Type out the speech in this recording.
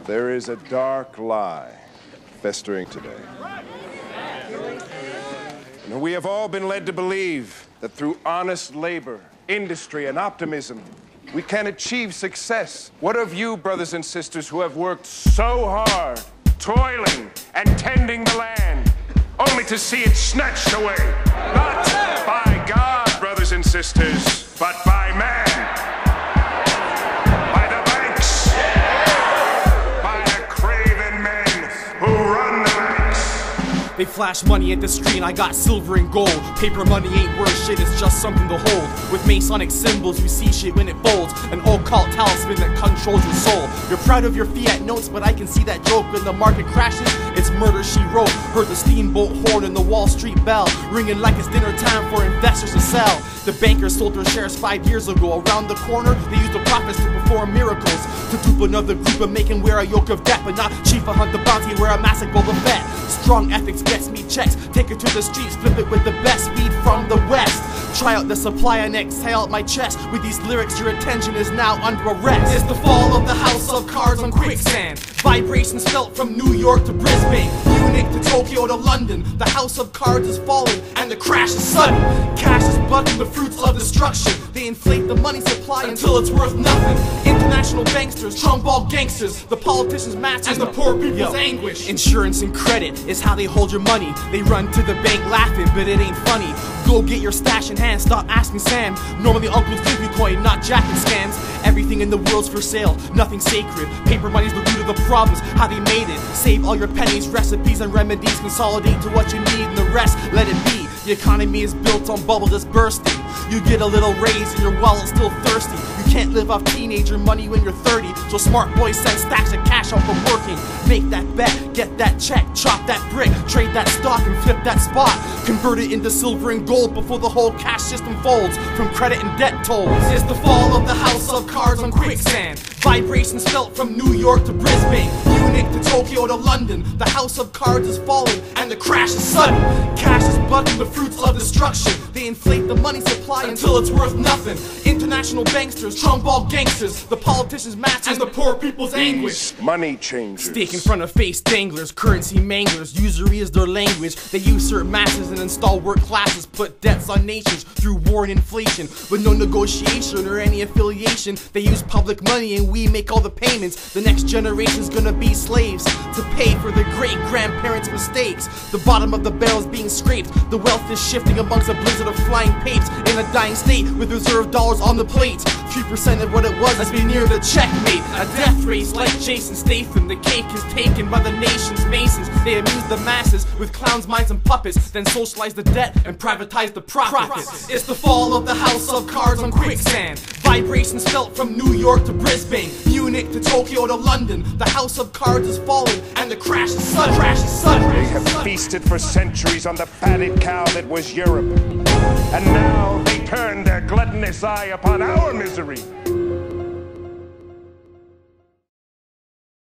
There is a dark lie festering today. And we have all been led to believe that through honest labor, industry, and optimism, we can achieve success. What of you, brothers and sisters, who have worked so hard, toiling and tending the land, only to see it snatched away? Not by God, brothers and sisters, but by man. By the banks. By the craven men who run the banks. They flash money at the screen, I got silver and gold. Paper money ain't worth shit, it's just something to hold. With Masonic symbols, you see shit when it folds. An occult talisman that controls your soul. You're proud of your fiat notes, but I can see that joke. When the market crashes, it's murder she wrote. Heard the steamboat horn and the Wall Street bell ringing like it's dinner time for investors to sell. The bankers sold their shares 5 years ago. Around the corner, they used the profits to perform miracles. To dupe another group and make him wear a yoke of debt. But not Chief Hunt the Bounty, where a massive Boba Fett. Strong ethics gets me checks. Take it to the streets, flip it with the best weed from the West. Try out the supply and exhale out my chest. With these lyrics, your attention is now under arrest. It's the fall of the house of cards on quicksand. Vibrations felt from New York to Brisbane, Munich to Tokyo to London. The house of cards is falling and the crash is sudden. Cash is blood from the fruits of destruction. They inflate the money supply until it's worth nothing. International banksters, Trumball gangsters, the politicians' masters, and the poor people's anguish. Insurance and credit is how they hold your money. They run to the bank laughing, but it ain't funny. Go get your stash in hand, stop asking Sam. Normally uncles give you coin, not jacket scams. Everything in the world's for sale, nothing sacred. Paper money's the root of the problems, how they made it. Save all your pennies, recipes and remedies. Consolidate to what you need and the rest, let it be. The economy is built on bubble that's bursting. You get a little raise and your wallet's still thirsty. You can't live off teenager money when you're 30. So smart boys send stacks of cash out from working. Make that bet, get that check, chop that brick, trade that stock and flip that spot. Convert it into silver and gold before the whole cash system folds from credit and debt tolls. It's the fall of the house of cards on quicksand. Vibrations felt from New York to Brisbane, Munich to Tokyo to London. The house of cards is falling and the crash is sudden. Cash is blood from the fruits of destruction. They inflate the money supply until it's worth nothing. International banksters, Trumball gangsters, the politicians' masters, and the poor people's anguish. Money changers. Stake in front of face danglers, currency manglers. Usury is their language. They usurp masses and install work classes. Put debts on nations through war and inflation. With no negotiation or any affiliation. They use public money and we make all the payments. The next generation's gonna be slaves to pay for their great-grandparents' mistakes. The bottom of the barrel's being scraped. The wealth is shifting amongst a blizzard of flying papes. In a dying state with reserve dollars on the plate. 3% of what it was has been near the checkmate. A death race like Jason Statham. The cake is taken by the nation's masons. They amuse the masses with clowns, mimes, and puppets. Then socialize the debt and privatize the profits. It's the fall of the house of cards on quicksand. Vibrations felt from New York to Brisbane, Munich to Tokyo to London. The house of cards is falling and the crash is sudden. They have feasted for centuries on the fatted cow that was Europe. And now they turn their gluttonous eye upon our misery.